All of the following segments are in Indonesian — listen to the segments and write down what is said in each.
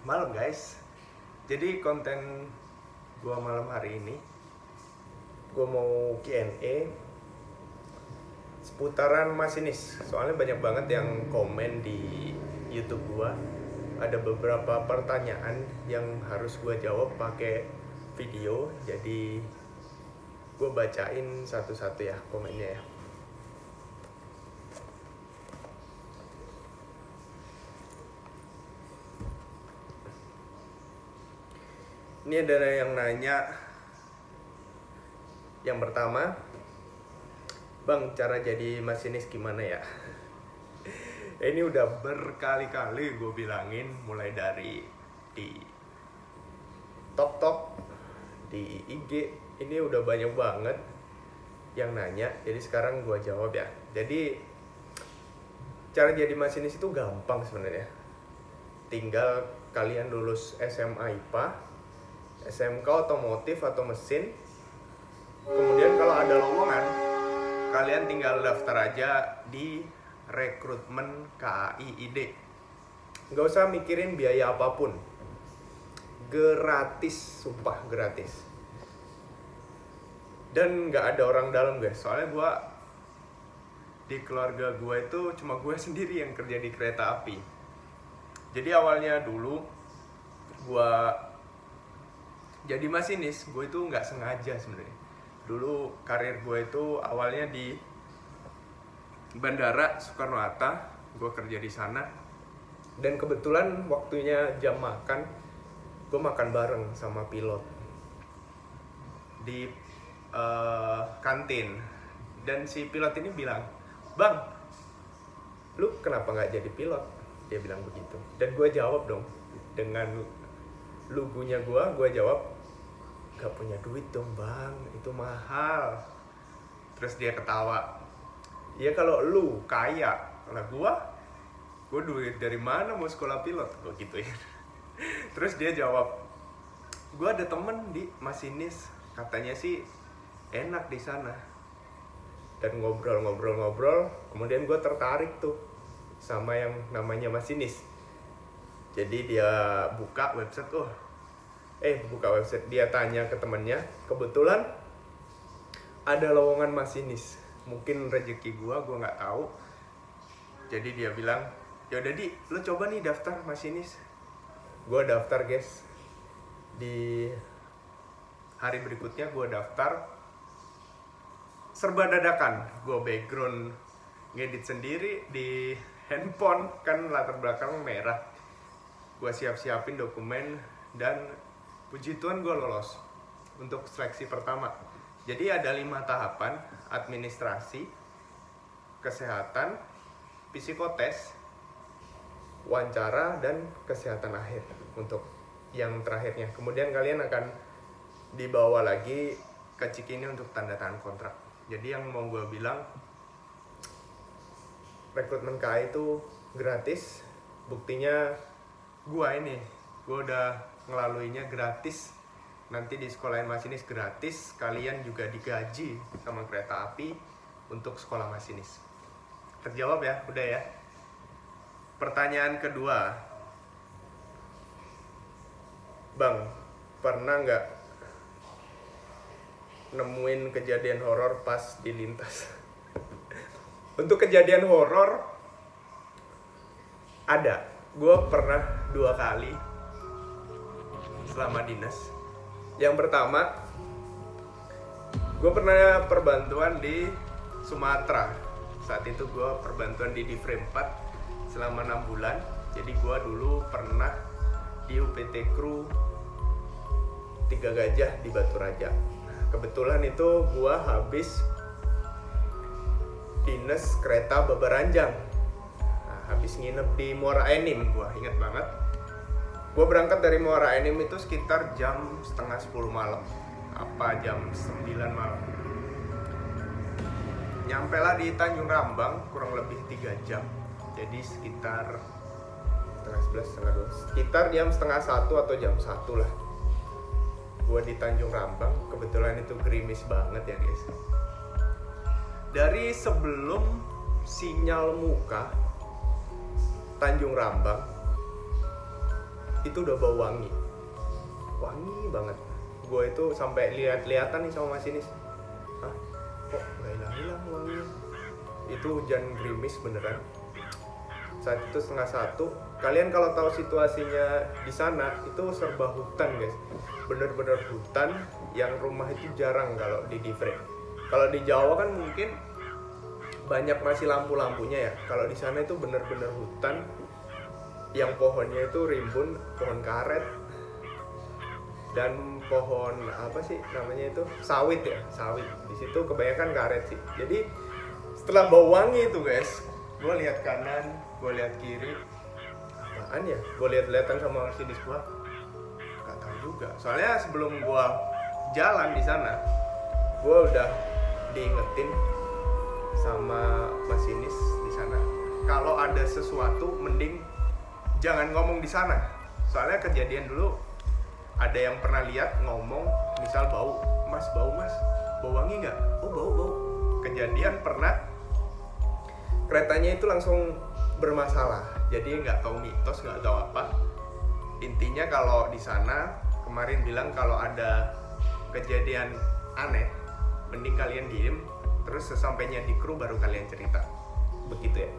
Malam guys. Jadi konten gua malam hari ini gua mau Q&A seputaran masinis. Soalnya banyak banget yang komen di YouTube gua. Ada beberapa pertanyaan yang harus gua jawab pakai video. Jadi gua bacain satu-satu ya komennya ya. Ini ada yang nanya. Yang pertama, Bang, cara jadi masinis gimana ya? Ini udah berkali-kali gue bilangin, mulai dari di TokTok, di IG, ini udah banyak banget yang nanya. Jadi sekarang gue jawab ya. Jadi cara jadi masinis itu gampang sebenarnya. Tinggal kalian lulus SMA IPA, SMK otomotif atau mesin. Kemudian kalau ada lowongan, kalian tinggal daftar aja di rekrutmen KAI-ID. Nggak usah mikirin biaya apapun. Gratis, sumpah gratis. Dan nggak ada orang dalam guys. Soalnya di keluarga gue itu cuma gue sendiri yang kerja di kereta api. Jadi awalnya dulu gue jadi masinis, gue itu nggak sengaja sebenarnya. Dulu karir gue itu awalnya di Bandara Soekarno-Hatta, gue kerja di sana. Dan kebetulan waktunya jam makan, gue makan bareng sama pilot di kantin. Dan si pilot ini bilang, "Bang, lu kenapa nggak jadi pilot?" Dia bilang begitu. Dan gue jawab dong dengan lugunya gue jawab, "Gak punya duit dong bang, itu mahal." Terus dia ketawa, "Ya kalau lu kaya, lah gue duit dari mana mau sekolah pilot?" Gue gituin. Terus dia jawab, "Gue ada temen di masinis, katanya sih enak di sana." Dan ngobrol, kemudian gue tertarik tuh sama yang namanya masinis. Jadi dia buka website, dia tanya ke temennya, kebetulan ada lowongan masinis. Mungkin rezeki gua nggak tahu. Jadi dia bilang, "Yaudah Di, lo coba nih daftar masinis." Gua daftar guys. Di hari berikutnya gua daftar. Serba dadakan. Gua background ngedit sendiri di handphone, kan latar belakang merah. Gua siap-siapin dokumen dan puji Tuhan gue lolos untuk seleksi pertama. Jadi ada 5 tahapan: administrasi, kesehatan, psikotes, wawancara, dan kesehatan akhir untuk yang terakhirnya. Kemudian kalian akan dibawa lagi ke Cikini untuk tanda tangan kontrak. Jadi yang mau gue bilang, rekrutmen KAI itu gratis. Buktinya gue udah ngelaluinya gratis. Nanti di sekolahin masinis gratis. Kalian juga digaji sama kereta api untuk sekolah masinis. Terjawab ya? Udah ya? Pertanyaan kedua, Bang, pernah nggak nemuin kejadian horor pas di lintas? Untuk kejadian horor ada. Gue pernah 2 kali selama dinas. Yang pertama, gue pernah perbantuan di Sumatera. Saat itu gue perbantuan di Frame 4 selama 6 bulan. Jadi gue dulu pernah di UPT Kru 3 Gajah di Batu Raja. Kebetulan itu gue habis dinas kereta Babaranjang. Habis nginep di Muara Enim, gue inget banget. Gue berangkat dari Muara Enim itu sekitar jam setengah 10 malam, apa jam 9 malam. Nyampe lah di Tanjung Rambang kurang lebih 3 jam. Jadi sekitar setengah 11, setengah 12, sekitar jam setengah 1 atau jam 1 lah. Gue di Tanjung Rambang, kebetulan itu gerimis banget ya guys. Dari sebelum sinyal muka Tanjung Rambang itu udah bau wangi banget. Gue itu sampai lihat-lihatan nih sama masinis, hah kok nggak hilang wanginya. Itu hujan gerimis beneran. Saat itu 12:30. Kalian kalau tahu situasinya di sana itu serba hutan guys, bener-bener hutan yang rumah itu jarang kalau di Divre. Kalau di Jawa kan mungkin banyak masih lampu-lampunya ya. Kalau di sana itu bener-bener hutan yang pohonnya itu rimbun, pohon karet dan pohon apa sih namanya itu, sawit ya, sawit. Di situ kebanyakan karet sih. Jadi setelah bau wangi itu guys, gue lihat kanan, gue lihat kiri, apaan ya? Gue lihat-lihatan sama masinis gue, nggak tahu juga. Soalnya sebelum gue jalan di sana, gue udah diingetin sama masinis di sana, kalau ada sesuatu mending jangan ngomong di sana. Soalnya kejadian dulu ada yang pernah lihat ngomong, misal bau mas, bau wangi nggak? Oh bau. Kejadian pernah keretanya itu langsung bermasalah. Jadi nggak tahu mitos, nggak tahu apa. Intinya kalau di sana kemarin bilang kalau ada kejadian aneh, mending kalian diem, terus sesampainya di kru baru kalian cerita. Begitu ya.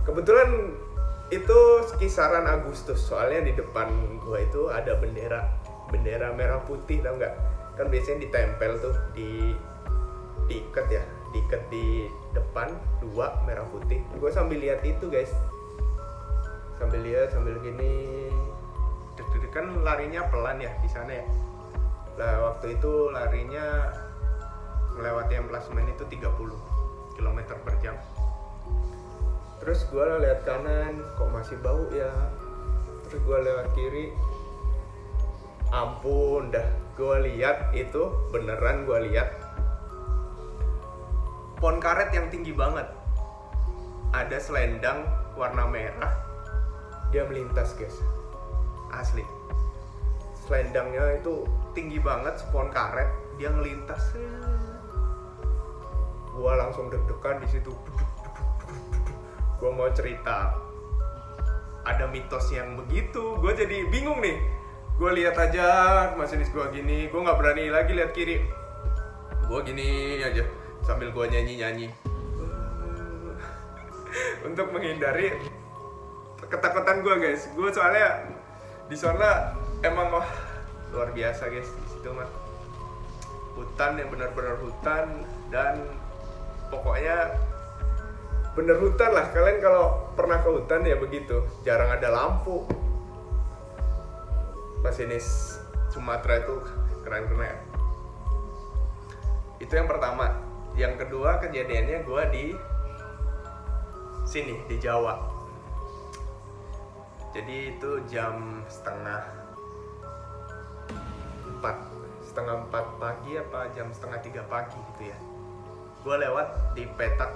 Kebetulan itu kisaran Agustus, soalnya di depan gua itu ada bendera merah putih, tau nggak? Kan biasanya ditempel tuh diikat di depan 2 merah putih. Gua sambil lihat itu guys, sambil gini, kan larinya pelan ya di sana ya. Lah waktu itu larinya melewati amplasmen itu 30 km per jam. Terus gue lihat kanan, kok masih bau ya. Terus gue lewat kiri, ampun dah. Gue lihat itu beneran, gue lihat pohon karet yang tinggi banget. Ada selendang warna merah, dia melintas guys, asli. Selendangnya itu tinggi banget, pohon karet, dia melintas. Gue langsung deg-degan di situ. Gue mau cerita, ada mitos yang begitu. Gue jadi bingung nih. Gue lihat aja masinis gue gini, gue nggak berani lagi lihat kiri. Gue gini aja sambil gue nyanyi untuk menghindari ketakutan gue guys. Gue soalnya di sana emang wah luar biasa guys. Di situ mah hutan yang benar-benar hutan, dan pokoknya bener hutan lah. Kalian kalau pernah ke hutan ya begitu, jarang ada lampu. Masinis Sumatera itu keren-keren. Itu yang pertama. Yang kedua kejadiannya gue di sini di Jawa. Jadi itu jam setengah 4 pagi apa jam setengah 3 pagi gitu ya. Gue lewat di petak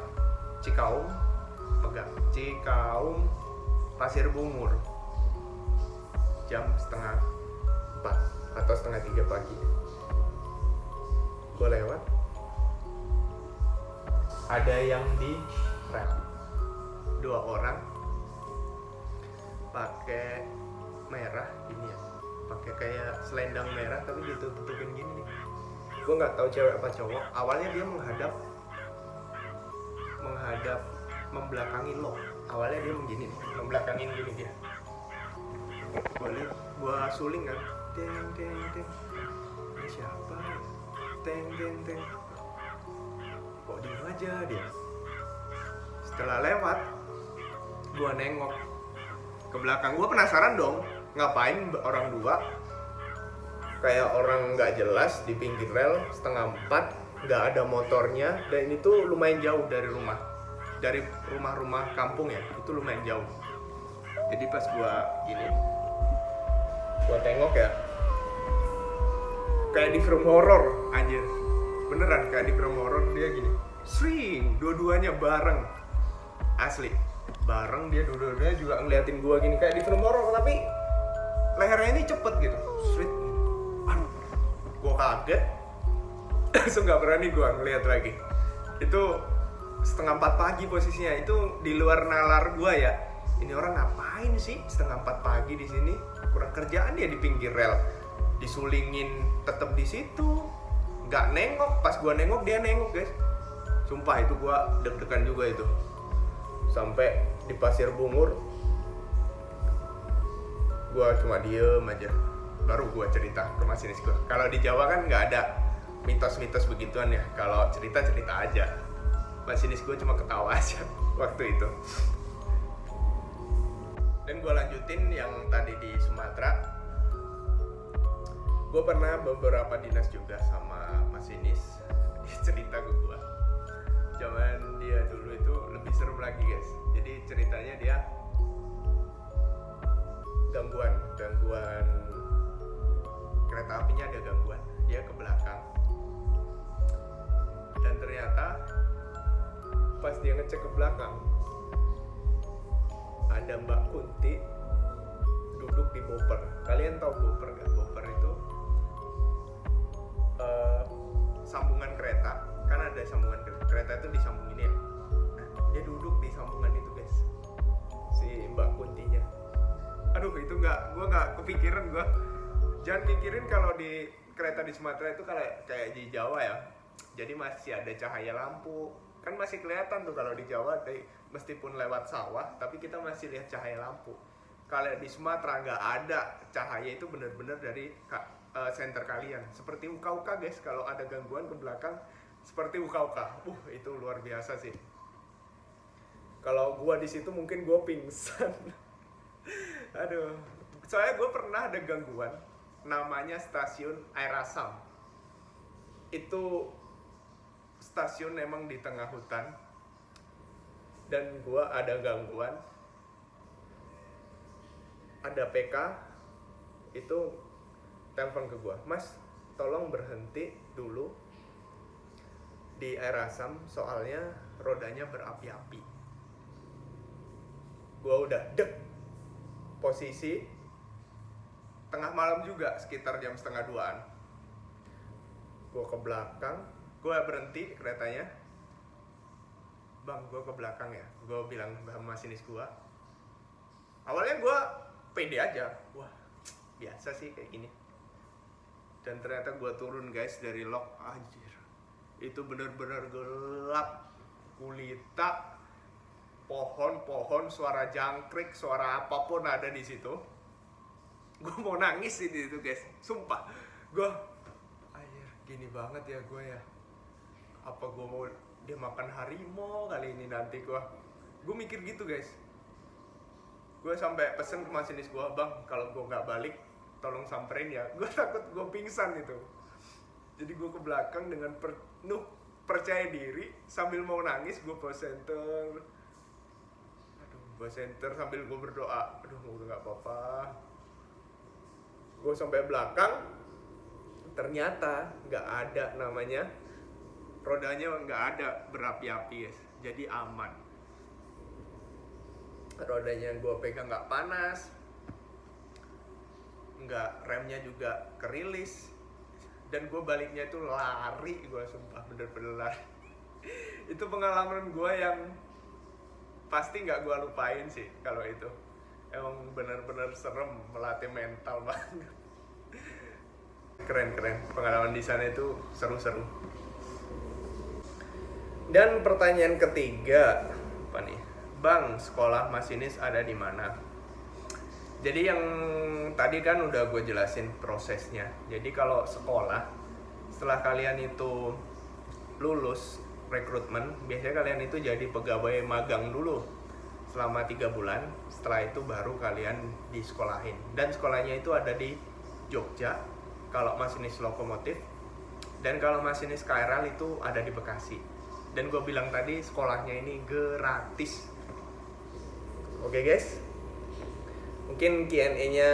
Cikaum Pasir Bungur jam setengah 4 atau setengah 3 pagi. Gue lewat, ada yang di rem, 2 orang pakai merah ini ya, pakai kayak selendang merah tapi ditutupin gini nih. Gue nggak tahu cewek apa cowok. Awalnya dia menghadap membelakangi lo. Awalnya dia begini nih, membelakangin gini dia. Gue suling kan, teng. Ini siapa? Teng. Kok diem aja dia. Setelah lewat, gue nengok ke belakang. Gue penasaran dong, ngapain orang 2 kayak orang nggak jelas di pinggir rel setengah 4, nggak ada motornya, dan itu lumayan jauh dari rumah kampung ya, itu lumayan jauh. Jadi pas gua tengok ya, kayak di film horor anjir, beneran kayak di film horor. Dia gini, swing, dua-duanya bareng, asli bareng. Dia dua-duanya juga ngeliatin gua gini kayak di film horor, tapi lehernya ini cepet gitu, swing. Gua kaget, langsung nggak berani gua ngeliat lagi. Itu setengah 4 pagi posisinya, itu di luar nalar gua ya. Ini orang ngapain sih setengah 4 pagi di sini? kurang kerjaan dia di pinggir rel, disulingin tetap di situ, nggak nengok. Pas gua nengok dia nengok guys, sumpah itu gua deg-degan juga itu. Sampai di Pasir Bungur gua cuma diem aja, baru gua cerita ke masinis gua. Kalau di Jawa kan nggak ada mitos-mitos begituan ya, kalau cerita aja. Masinis gua cuma ketawa aja waktu itu. Dan gue lanjutin yang tadi di Sumatera. Gue pernah beberapa dinas juga sama masinis. Dia cerita ke gue, zaman dia dulu itu lebih serem lagi guys. Jadi ceritanya dia gangguan kereta apinya ada gangguan, dia ke belakang. Dan ternyata pas dia ngecek ke belakang, ada Mbak Kunti duduk di bopper. Kalian tahu bopper gak? Bopper itu sambungan kereta. Kan ada sambungan kereta itu disambungin ya. Nah, dia duduk di sambungan itu guys, si Mbak Kuntinya. Aduh, itu gue nggak kepikiran gue. Jangan pikirin kalau di kereta di Sumatera itu kayak di Jawa ya. Jadi masih ada cahaya lampu. Kan masih kelihatan tuh kalau di Jawa, meskipun lewat sawah, tapi kita masih lihat cahaya lampu. Kalau di Sumatera nggak ada cahaya, itu benar-benar dari senter kalian. Seperti uka-uka guys, kalau ada gangguan ke belakang, seperti uka-uka. Itu luar biasa sih. Kalau gua di situ mungkin gua pingsan. Aduh, soalnya gua pernah ada gangguan, namanya stasiun Air Asam. Itu stasiun emang di tengah hutan, dan gua ada gangguan, ada PK itu telepon ke gua, "Mas, tolong berhenti dulu di Air Asam, soalnya rodanya berapi-api." Gua udah dek, posisi tengah malam juga, sekitar jam 1:30-an. Gua ke belakang, gue berhenti keretanya. "Bang, gue ke belakang ya." Gue bilang sama masinis gue. Awalnya gue pede aja, wah biasa sih kayak gini. Dan ternyata gue turun guys dari lok, anjir, itu bener-bener gelap gulita, pohon-pohon, suara jangkrik, suara apapun ada di situ. Gue mau nangis sih di situ guys, sumpah. Gue, anjir, gini banget ya gue ya. Apa gue mau dia makan harimau kali ini nanti gue mikir gitu guys. Gue sampai pesen ke masinis gue, "Bang, kalau gue nggak balik tolong samperin ya." Gue takut gue pingsan itu. Jadi gue ke belakang dengan penuh percaya diri, sambil mau nangis gue bawa senter. Aduh, bawa senter sambil gue berdoa, "Aduh, udah nggak apa-apa." Gue sampai belakang, ternyata nggak ada namanya, rodanya nggak ada berapi-api guys, jadi aman. Rodanya gue pegang nggak panas, nggak, remnya juga kerilis, dan gue baliknya itu lari, gue sumpah bener-bener lari. Itu pengalaman gue yang pasti nggak gue lupain sih. Kalau itu emang bener-bener serem, melatih mental banget. Keren pengalaman di sana itu seru-seru. Dan pertanyaan ketiga, apa nih? "Bang, sekolah masinis ada di mana?" Jadi yang tadi kan udah gue jelasin prosesnya. Jadi kalau sekolah, setelah kalian itu lulus rekrutmen, biasanya kalian itu jadi pegawai magang dulu selama 3 bulan. Setelah itu baru kalian disekolahin. Dan sekolahnya itu ada di Jogja kalau masinis lokomotif, dan kalau masinis KRL itu ada di Bekasi. Dan gue bilang tadi sekolahnya ini gratis. Oke guys, mungkin Q&A-nya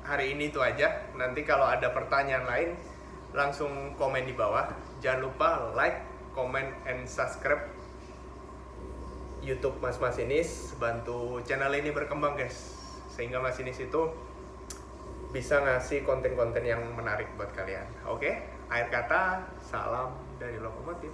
hari ini itu aja. Nanti kalau ada pertanyaan lain langsung komen di bawah. Jangan lupa like, comment, and subscribe YouTube Mas Masinis. Bantu channel ini berkembang guys, sehingga Masinis itu bisa ngasih konten-konten yang menarik buat kalian. Oke, akhir kata, salam dari lokomotif.